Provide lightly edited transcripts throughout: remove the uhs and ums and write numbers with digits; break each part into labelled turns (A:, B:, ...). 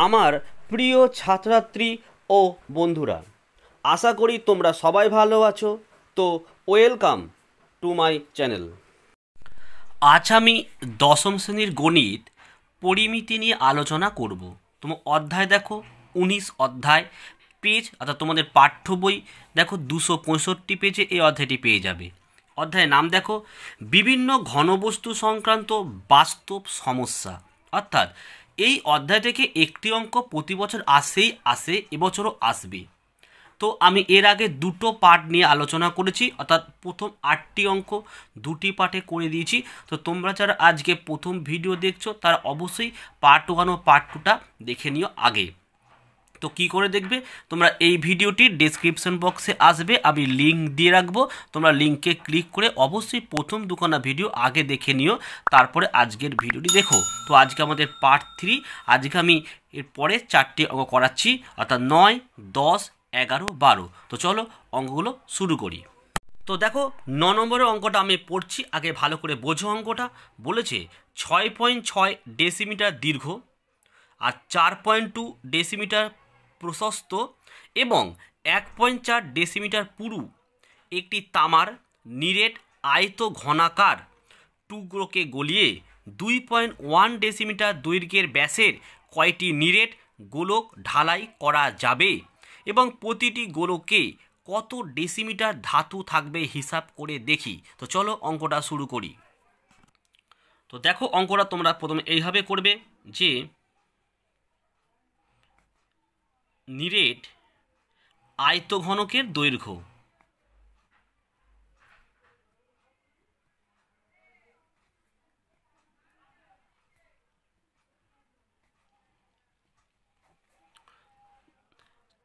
A: আমার প্রিয় ছাত্রছাত্রী ও বন্ধুরা, আশা করি তোমরা সবাই ভালো আছো। তো ওয়েলকাম টু মাই চ্যানেল। আজ আমি দশম শ্রেণীর গণিত পরিমিতি নিয়ে আলোচনা করব। তোমার অধ্যায় দেখো 19 অধ্যায়, পেজ অর্থাৎ তোমাদের পাঠ্য বই দেখো 265 পেজে এই অধ্যায়টি পেয়ে যাবে। অধ্যায়ের নাম দেখো বিভিন্ন ঘনবস্তু সংক্রান্ত বাস্তব সমস্যা। অর্থাৎ এই অধ্যায় থেকে একটি অঙ্ক প্রতি বছর আসে, এবছরও আসবে। তো আমি এর আগে দুটো পার্ট নিয়ে আলোচনা করেছি, অর্থাৎ প্রথম 8টি অঙ্ক দুটি পার্টে করে দিয়েছি। তো তোমরা যারা আজকে প্রথম ভিডিও দেখছো তারা অবশ্যই পার্ট 1 ও পার্ট 2টা দেখে নিও আগে। তো কি করে দেখবে, তোমরা এই ভিডিওটি ডেসক্রিপশন বক্সে আসবে, আমি লিঙ্ক দিয়ে রাখবো। তোমরা লিঙ্কে ক্লিক করে অবশ্যই প্রথম দুখানা ভিডিও আগে দেখে নিও, তারপরে আজকের ভিডিওটি দেখো। তো আজকে আমাদের পার্ট 3, আজকে আমি এরপরে 4টি অঙ্ক করাচ্ছি, অর্থাৎ 9, 10, 11, 12। তো চলো অঙ্কগুলো শুরু করি। তো দেখো 9 নম্বরের অঙ্কটা আমি পড়ছি, আগে ভালো করে বোঝো। অঙ্কটা বলেছে 6.6 ডেসিমিটার দীর্ঘ আর 4.2 ডেসিমিটার প্রশস্ত এবং 1.4 ডেসিমিটার পুরু একটি তামার নিরেট আয়ত ঘনাকার টুকরোকে গলিয়ে 2.1 ডেসিমিটার দৈর্ঘ্যের ব্যাসের কয়টি নিরেট গোলক ঢালাই করা যাবে এবং প্রতিটি গোলকে কত ডেসিমিটার ধাতু থাকবে হিসাব করে দেখি। তো চলো অঙ্কটা শুরু করি। তো দেখো অঙ্কটা তোমরা প্রথমে এইভাবে করবে যে নিরেট আয়তঘনকের দৈর্ঘ্য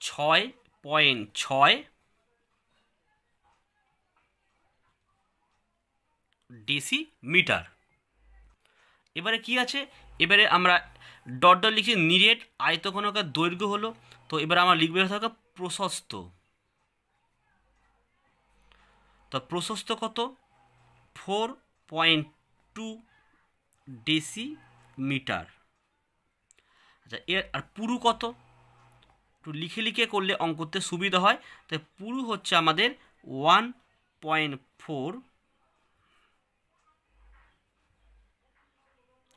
A: ছয় পয়েন্ট ছয় ডেসিমিটার। এবারে কি আছে, এবারে আমরা ডট ডট লিখছি নিরেট আয়তঘনকের দৈর্ঘ্য হলো। তো এবারে আমরা লিখবে থাকা প্রশস্ত। তো প্রশস্ত কত, 4.2 ডেসিমিটার। আচ্ছা এর আর পুরু কত, একটু লিখে লিখে করলে অঙ্ক করতে সুবিধা হয়। তাই পুরু হচ্ছে আমাদের 1.4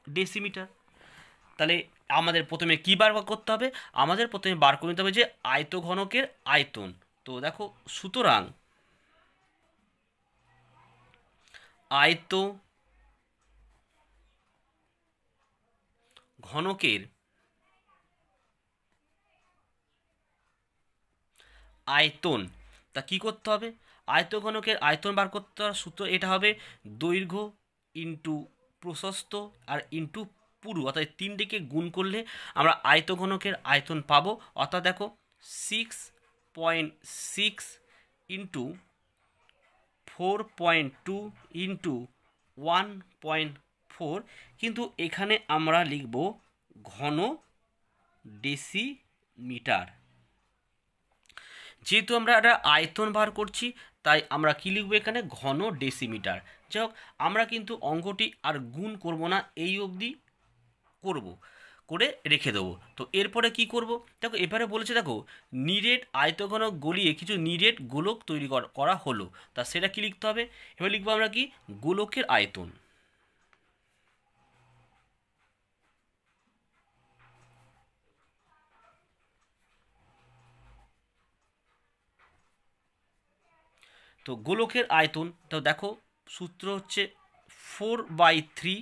A: ডেসিমিটার। তাহলে আমাদের প্রথমে কী বার করতে হবে, আমাদের প্রথমে বার করে নিতে হবে যে আয়তঘনকের আয়তন। তো দেখো সুতরাং আয়ত ঘনকের আয়তন, তা কি করতে হবে, আয়তঘনকের আয়তন বার করতে হবে। সূত্র এটা হবে দৈর্ঘ্য ইন্টু প্রশস্ত আর ইন্টু পুরু, অর্থাৎ তিনটিকে গুণ করলে আমরা আয়তঘনকের আয়তন পাবো। অর্থাৎ দেখো 6.6 ইন্টু 4.2 ইন্টু 1.4, কিন্তু এখানে আমরা লিখব ঘন ডেসিমিটার। যেহেতু আমরা একটা আয়তন বার করছি তাই আমরা কি লিখব এখানে ঘন ডেসিমিটার। যাই হোক, আমরা কিন্তু অঙ্কটি আর গুণ করব না, এই অবধি করব, করে রেখে দেবো। তো এরপরে কি করব, দেখো এবারে বলেছে দেখো নিরেট আয়তঘনক গলিয়ে কিছু নিরেট গোলক তৈরি করা হলো। তা সেটা কি লিখতে হবে, এবার লিখবো আমরা কি গোলকের আয়তন। তো গোলকের আয়তন তো দেখো সূত্র হচ্ছে 4/3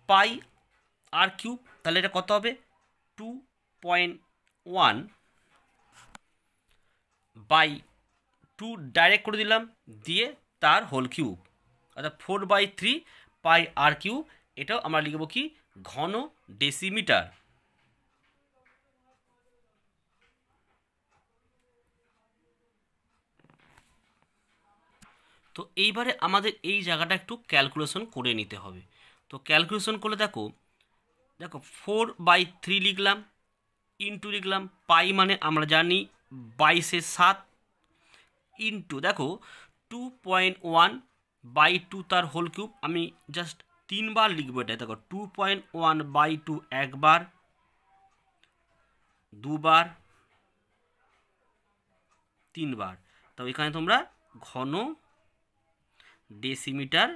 A: পাই আর কিউব। তাহলে এটা কত হবে 2.1 বাই 2 ডাইরেক্ট করে দিলাম, দিয়ে তার হোল কিউব, অর্থাৎ 4/3 পাই আর কিউব। এটাও আমরা লিখব কি ঘন ডেসিমিটার। তো এইবারে আমাদের এই জায়গাটা একটু ক্যালকুলেশন করে নিতে হবে। তো ক্যালকুলেশন করলে দেখো দেখো 4/3 লিখলাম, ইন্টু লিখলাম পাই মানে আমরা জানি 22/7, ইন্টু দেখো 2.1/2 তার হোল কিউব। আমি জাস্ট 3 বার লিখবো এটা, দেখো 2.1/2 একবার, দুবার, তিনবার। তো এখানে তোমরা ঘন ডেসিমিটার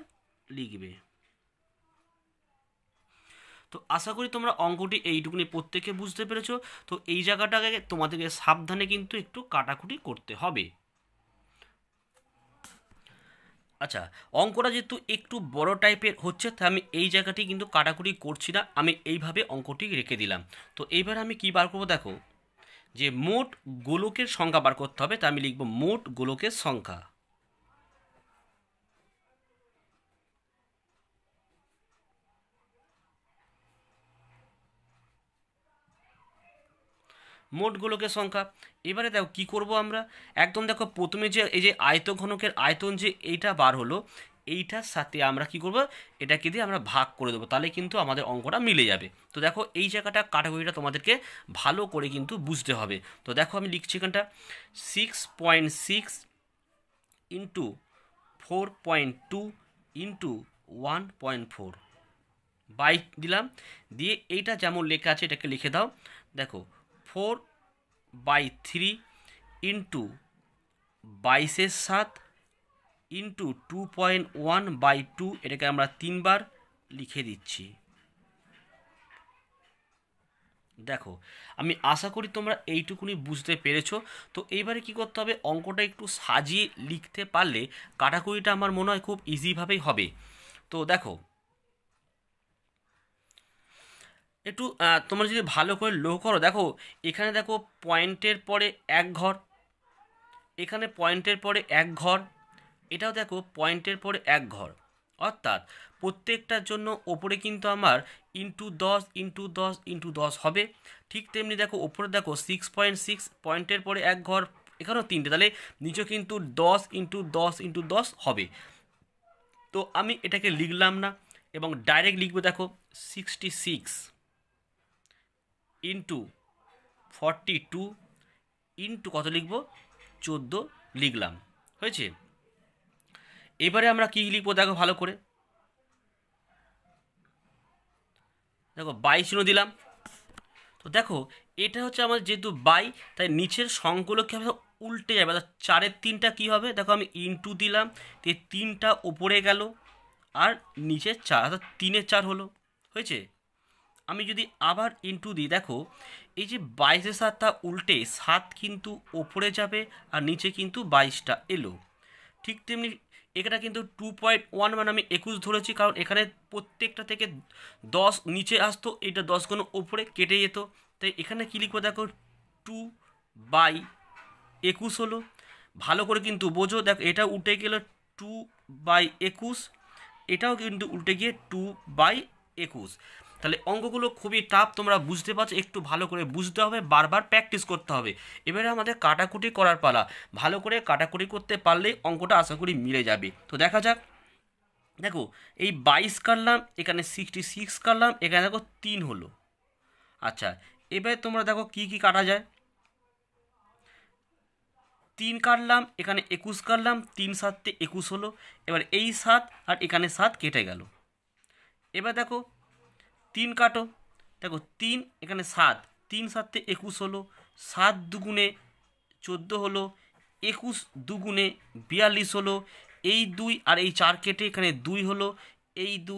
A: লিখবে। তো আশা করি তোমরা অঙ্কটি এইটুকুনি প্রত্যেকে বুঝতে পেরেছো। তো এই জায়গাটাকে তোমাদেরকে সাবধানে কিন্তু একটু কাটাকুটি করতে হবে। আচ্ছা, অঙ্কটা যেহেতু একটু বড় টাইপের হচ্ছে, তাই আমি এই জায়গাটি কিন্তু কাটাকুটি করছি না, আমি এইভাবে অঙ্কটি রেখে দিলাম। তো এইবার আমি কি বার করবো, দেখো যে মোট গোলকের সংখ্যা বার করতে হবে, তাই আমি লিখব মোট গোলকের সংখ্যা। মোট গোলকের সংখ্যা। এবারে দেখো কি করব আমরা, একদম দেখো প্রথমে যে এই যে আয়তঘনকের আয়তন যে এইটা বার হলো, এইটার সাথে আমরা কি করব, এটাকে দিয়ে আমরা ভাগ করে দেবো, তাহলে কিন্তু আমাদের অঙ্কটা মিলে যাবে। তো দেখো এই জায়গাটা কাটাকুটিটা তোমাদেরকে ভালো করে কিন্তু বুঝতে হবে। তো দেখো আমি লিখছি এখানটা 6.6 ইন্টু 4.2 ইন্টু 1.4 বাই দিলাম, দিয়ে এইটা যেমন লেখা আছে এটাকে লিখে দাও। দেখো 4/3 ইন্টু 22/7 ইন্টু 2.1/2, এটাকে আমরা 3 বার লিখে দিচ্ছি। দেখো আমি আশা করি তোমরা এইটুকুনি বুঝতে পেরেছো। তো এইবারে কি করতে হবে, অঙ্কটা একটু সাজিয়ে লিখতে পারলে কাটাকুটিটা আমার মনে হয় খুব ইজিভাবেই হবে। তো দেখো একটু তোমরা যদি ভালো করে লক্ষ্য করো, দেখো এখানে দেখো পয়েন্টের পরে এক ঘর, এখানে পয়েন্টের পরে এক ঘর, এটাও দেখো পয়েন্টের পরে এক ঘর, অর্থাৎ প্রত্যেকটার জন্য ওপরে কিন্তু আমার ইন্টু 10 ইন্টু 10 ইন্টু 10 হবে। ঠিক তেমনি দেখো ওপরে দেখো 6.6 পয়েন্টের পরে এক ঘর, এখানেও তিনটে, তাহলে নিচে কিন্তু 10 ইন্টু 10 ইন্টু 10 হবে। তো আমি এটাকে লিখলাম না এবং ডাইরেক্ট লিখবো, দেখো 66 ইন্টু 42 ইন্টু কত লিখবো, 14 লিখলাম, হয়েছে। এবারে আমরা কি লিখবো, দেখো ভালো করে, দেখো 22 দিলাম। তো দেখো এটা হচ্ছে আমার যেহেতু বাই, তাই নিচের সংখ্যাগুলো কী হবে, উল্টে যাবে, অর্থাৎ 4-এর 3টা কী হবে, দেখো আমি ইন্টু দিলাম, তো 3টা ওপরে গেল আর নিচে 4, অর্থাৎ 3-এর 4 হলো, হয়েছে। আমি যদি আবার ইন্টু দিই, দেখো এই যে 22-এর 7টা উল্টে 7 কিন্তু ওপরে যাবে আর নিচে কিন্তু 22টা এলো। ঠিক তেমনি এটা কিন্তু 2.1 মানে আমি 21 ধরেছি, কারণ এখানে প্রত্যেকটা থেকে 10 নিচে আসতো, এইটা 10 গুণ ওপরে কেটে যেত, তাই এখানে কী লিখবো, দেখো 2/21 হলো। ভালো করে কিন্তু বোঝো, দেখো এটা উল্টে গেল 2/21, এটাও কিন্তু উল্টে গিয়ে 2/21। তাহলে অঙ্কগুলো খুবই টাফ, তোমরা বুঝতে পারছো, একটু ভালো করে বুঝতে হবে, বারবার প্র্যাকটিস করতে হবে। এবারে আমাদের কাটাকুটি করার পালা, ভালো করে কাটাকুটি করতে পারলেই অঙ্কটা আশা করি মিলে যাবে। তো দেখা যাক, দেখো এই 22 কাটলাম, এখানে 66 কাটলাম, এখানে দেখো 3 হলো। আচ্ছা এবারে তোমরা দেখো কি কি কাটা যায়, 3 কাটলাম, এখানে 21 কাটলাম, 3×7 = 21 হলো। এবার এই 7 আর এখানে 7 কেটে গেল। এবার দেখো 3 কাটো, দেখো 3 এখানে 7, 3×7 = 21 হলো, 7 দুগুণে 14 হলো, 21 দুগুণে 42 হলো, এই 2 আর এই 4 কেটে এখানে 2 হলো, এই 2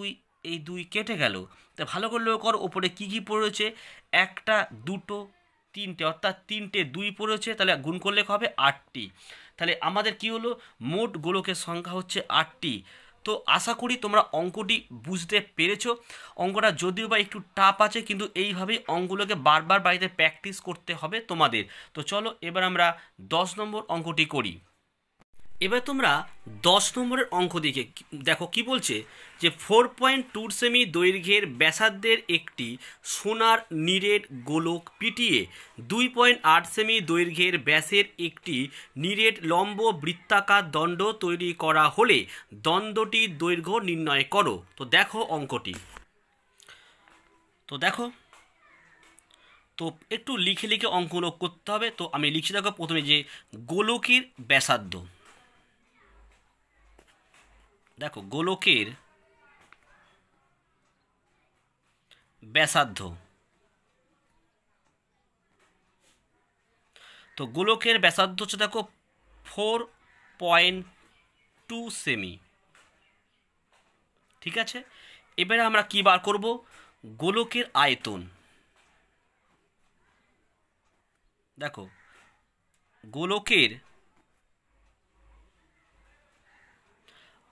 A: এই 2 কেটে গেল। তা ভালো করে লক্ষ্য করো ওপরে কী কী পড়েছে, 1টা 2টো 3টে, অর্থাৎ 3টে 2 পড়েছে, তাহলে গুণ করলে হবে 8টি। তাহলে আমাদের কি হলো, মোট গোলকের সংখ্যা হচ্ছে 8টি। তো আশা করি তোমরা অঙ্কটি বুঝতে পেরেছো। অঙ্কটা যদিও বা একটু টাফ আছে, কিন্তু এইভাবেই অঙ্কগুলোকে বারবার বাড়িতে প্র্যাকটিস করতে হবে তোমাদের। তো চলো এবার আমরা 10 নম্বর অঙ্কটি করি। এবার তোমরা 10 নম্বরের অঙ্ক দিকে দেখো কি বলছে, যে 4.2 সেমি দৈর্ঘ্যের ব্যাসার্ধের একটি সোনার নিরেট গোলক পিটিয়ে 2.8 সেমি দৈর্ঘ্যের ব্যাসের একটি নিরেট লম্ব বৃত্তাকার দণ্ড তৈরি করা হলে দণ্ডটির দৈর্ঘ্য নির্ণয় করো। তো দেখো অঙ্কটি, তো দেখো তো একটু লিখে লিখে অঙ্কগুলো করতে হবে। তো আমি লিখছি, দেখো প্রথমে যে গোলকের ব্যাসার্ধ, দেখো গোলকের ব্যাসার্ধ, তো গোলকের ব্যাসার্ধ হচ্ছে দেখো 4.2 সেমি। ঠিক আছে, এবারে আমরা কি বার করব? গোলকের আয়তন। দেখো গোলকের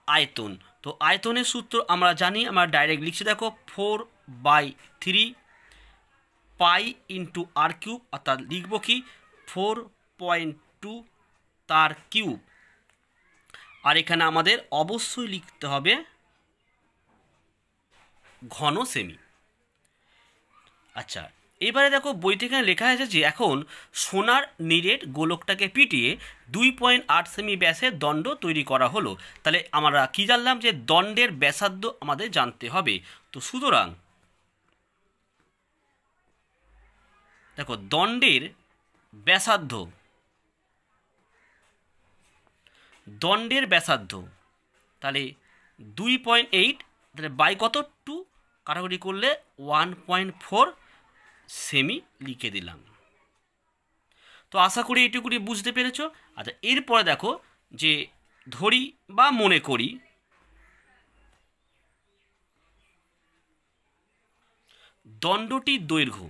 A: আয়তন, তো আয়তনের সূত্র আমরা জানি, আমরা ডাইরেক্ট লিখছি দেখো 4/3 পাই ইন্টু আর কিউব, অর্থাৎ লিখব কি 4.2 তার কিউব। আর এখানে আমাদের অবশ্যই লিখতে হবে ঘন সেমি। আচ্ছা, এবারে দেখো বইতে এখানে লেখা আছে যে এখন সোনার নিরেট গোলকটাকে পিটিয়ে 2.8 সেমি ব্যাসের দণ্ড তৈরি করা হলো। তাহলে আমরা কি জানলাম? যে দণ্ডের ব্যাসার্ধ আমাদের জানতে হবে। তো সুতরাং দেখো দণ্ডের ব্যাসার্ধ, তাহলে 2.8, তাহলে বাই কত 2 কাটাকুটি করলে 1.4 সেমি লিখে দিলাম। তো আশা করি এইটুকুনি বুঝতে পেরেছো। আচ্ছা, এরপরে দেখো যে ধরি বা মনে করি দণ্ডটির দৈর্ঘ্য।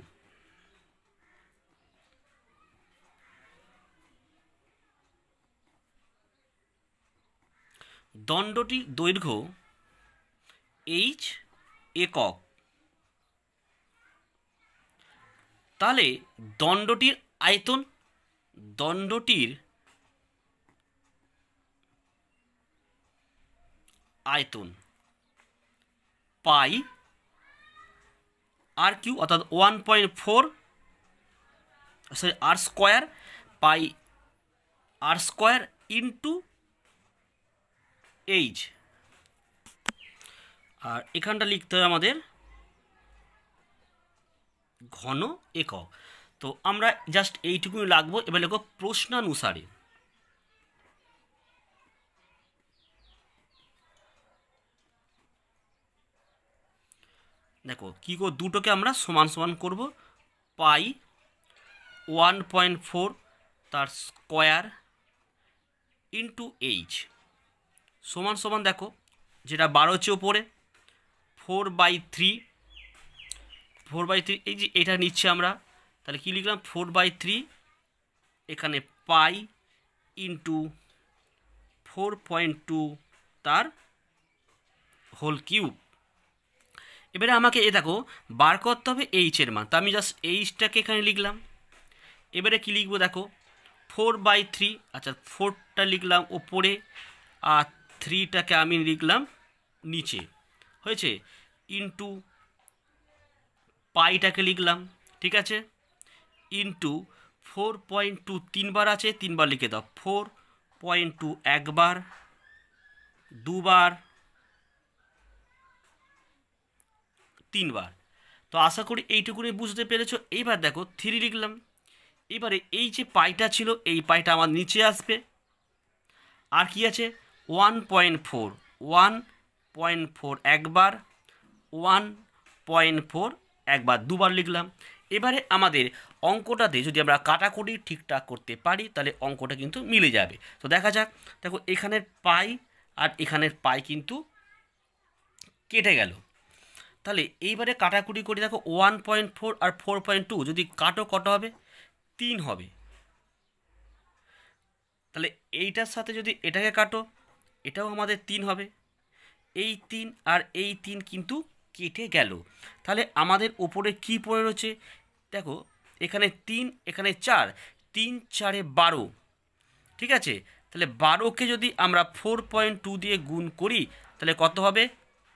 A: দণ্ডটির দৈর্ঘ্য h একক। তাহলে দণ্ডটির আয়তন, পাই আর কিউ, অর্থাৎ 1.4 আর স্কোয়ার, পাই আর স্কোয়ার ইন্টু এইচ। আর এখানটা লিখতে হবে আমাদের ঘন একক। তো আমরা জাস্ট এইটুকুই লাগবো। এবার লিখো প্রশ্নানুসারে। দেখো কী করব, দুটোকে আমরা সমান সমান করব। পাই 1.4 তার স্কোয়ার ইন্টু এইচ সমান সমান, দেখো যেটা 12 হচ্ছে ওপরে 4/3, এই যে এটা নিচ্ছে আমরা, তাহলে কী লিখলাম 4/3, এখানে পাই ইন্টু 4.2 তার হোল কিউব। এবারে আমাকে দেখো বার করতে হবে এইচের মান, তো আমি জাস্ট এইচটাকে এখানে লিখলাম। এবারে কি লিখবো দেখো 4/3, আচ্ছা 4টা লিখলাম ওপরে আর 3টাকে আমি লিখলাম নিচে, হয়েছে, ইন্টু পাইটাকে লিখলাম, ঠিক আছে, ইন্টু 4.2 তিনবার আছে, তিনবার লিখে দাও, 4.2 একবার, দুবার, তিনবার। তো আশা করি এইটুকুনি বুঝতে পেরেছো। এইবার দেখো 3 লিখলাম। এবারে এই যে পাইটা ছিল এই পাইটা আমার নিচে আসবে। আর কি আছে 1.4 একবার, 1.4 একবার, দুবার লিখলাম। এবারে আমাদের অঙ্কটাতে যদি আমরা কাটাকুটি ঠিকঠাক করতে পারি তাহলে অঙ্কটা কিন্তু মিলে যাবে। তো দেখা যাক, দেখো এখানের পাই আর এখানের পাই কিন্তু কেটে গেল। তাহলে এইবারে কাটাকুটি করে দেখো 1.4 আর 4.2 যদি কাটো কত হবে 3 হবে। তাহলে এইটার সাথে যদি এটাকে কাটো এটাও আমাদের 3 হবে। এই 3 আর এই 3 কিন্তু কেটে গেল। তাহলে আমাদের ওপরে কি পড়ে রয়েছে দেখো, এখানে 3 এখানে 4, 3 4 12, ঠিক আছে। তাহলে 12কে যদি আমরা 4.2 দিয়ে গুণ করি তাহলে কত হবে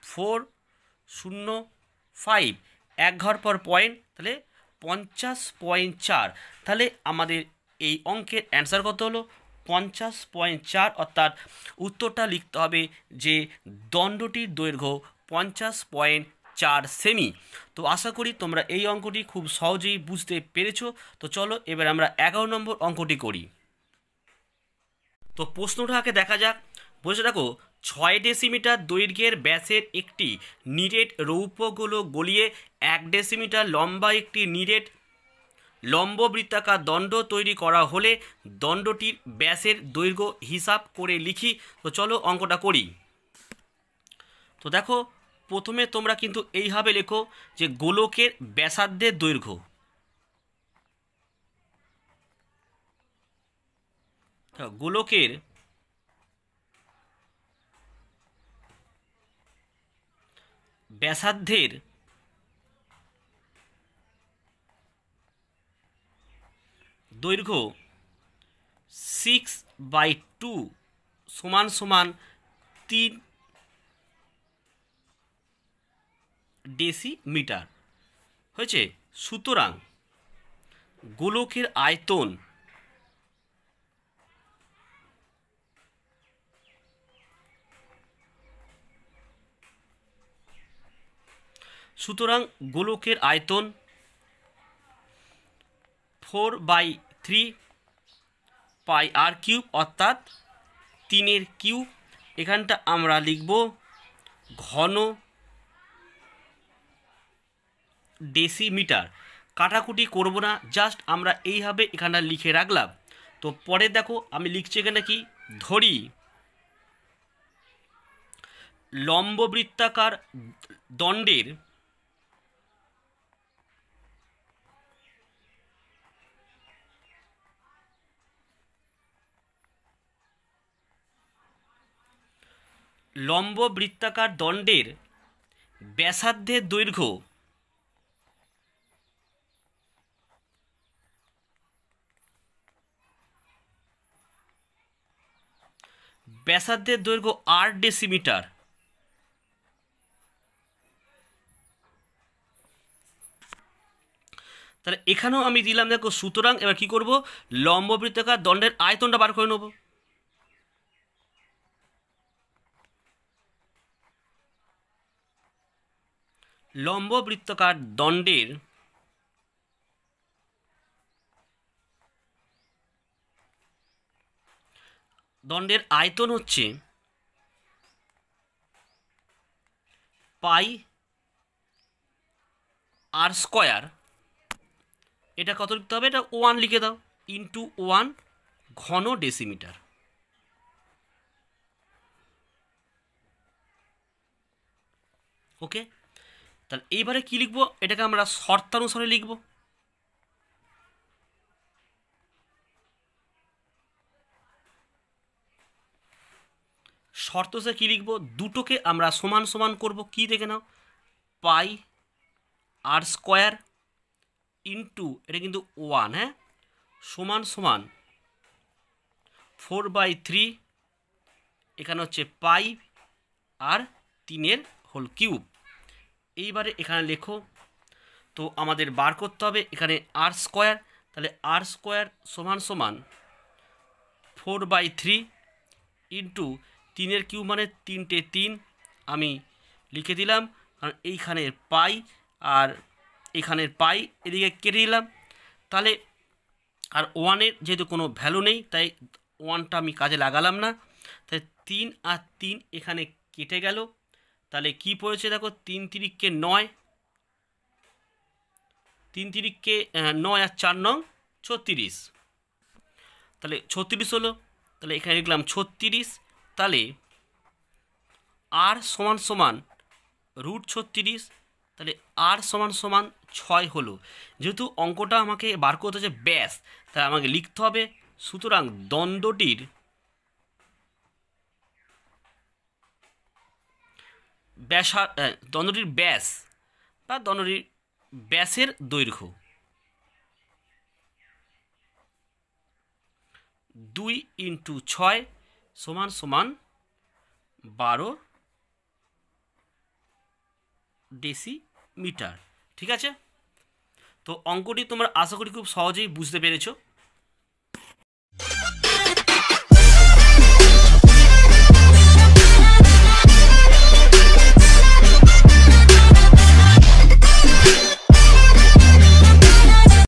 A: 405, এক ঘর পর পয়েন্ট, তাহলে 50.4। তাহলে আমাদের এই অঙ্কের অ্যান্সার কত হলো 50.4, অর্থাৎ উত্তরটা লিখতে হবে যে দণ্ডটির দৈর্ঘ্য 50.4 সেমি। তো আশা করি তোমরা এই অঙ্কটি খুব সহজেই বুঝতে পেরেছো। তো চলো এবার আমরা 11 নম্বর অঙ্কটি করি। তো প্রশ্নটা আগে দেখা যাক। বলছে দেখো 6 ডেসিমিটার দৈর্ঘ্যের ব্যাসের একটি নিরেট রৌপ্য গোলক গলিয়ে 1 ডেসিমিটার লম্বা একটি নিরেট লম্ব বৃত্তাকার দণ্ড তৈরি করা হলে দণ্ডটির ব্যাসের দৈর্ঘ্য হিসাব করে লিখি। তো চলো অঙ্কটা করি। তো দেখো, প্রথমে তোমরা কিন্তু এইভাবে লেখো যে গোলকের ব্যাসার্ধের দৈর্ঘ্য, গোলকের ব্যাসার্ধের দৈর্ঘ্য 6/2 সমান সমান 3 ডেসিমিটার হয়েছে। সুতরাং গোলকের আয়তন গোলকের আয়তন 4/3 পাই আর কিউব, অর্থাৎ 3/3। এখানটা আমরা লিখব ঘন ডেসিমিটার। কাটাকুটি করব না, জাস্ট আমরা এইভাবে এখানটা লিখে রাখলাম। তো পরে দেখো আমি লিখছি এখানে কি, ধরি লম্ব বৃত্তাকার দণ্ডের ব্যাসার্ধের দৈর্ঘ্য ব্যাসার্ধের দৈর্ঘ্য 8 ডেসিমিটার। তাহলে এখানেও আমি দিলাম দেখো। সুতরাং এবার কি করব, লম্ব বৃত্তাকার দণ্ডের আয়তনটা বার করে নেব। লম্ব বৃত্তাকার দণ্ডের আয়তন হচ্ছে পাই আর স্কয়ার। এটা কত লিখতে হবে, এটা 1 লিখে দাও, ইন্টু 1 ঘন ডেসিমিটার। ওকে, তাহলে এইবারে কি লিখবো, এটাকে আমরা শর্তানুসারে লিখব। শর্ত সে কী লিখব, দুটোকে আমরা সমান সমান করব। কি দেখে নাও, পাই আর স্কয়ার ইন্টু এটা কিন্তু 1, হ্যাঁ, সমান সমান 4/3, এখানে হচ্ছে পাই আর 3/3। এইবারে এখানে লেখো। তো আমাদের বার করতে হবে এখানে আর স্কয়ার। তাহলে আর স্কয়ার সমান সমান 4/3 ইন্টু 3/3 মানে 3 আমি লিখে দিলাম, কারণ এইখানের পাই আর এখানের পাই এদিকে কেটে দিলাম। তাহলে আর 1-এর যেহেতু কোনো ভ্যালু নেই, তাই 1টা আমি কাজে লাগালাম না। তাই 3 আর 3 এখানে কেটে গেল। তাহলে কি পড়েছে দেখো, 3×3 = 9, 3×3 = 9 আর 4 9 36। তাহলে 36 হলো। তাহলে এখানে লিখলাম 36। তাহলে আর সমান সমান √36। তাহলে আর সমান সমান 6 হলো। যেহেতু অঙ্কটা আমাকে বার করতে হচ্ছে ব্যাস, তাই আমাকে লিখতে হবে। সুতরাং দণ্ডটির ব্যাস বা দণ্ডটির ব্যাসের দৈর্ঘ্য 2 × 6 সমান সমান 12 ডেসিমিটার। ঠিক আছে, তো অঙ্কটি তোমরা আশা করি খুব সহজেই বুঝতে পেরেছো।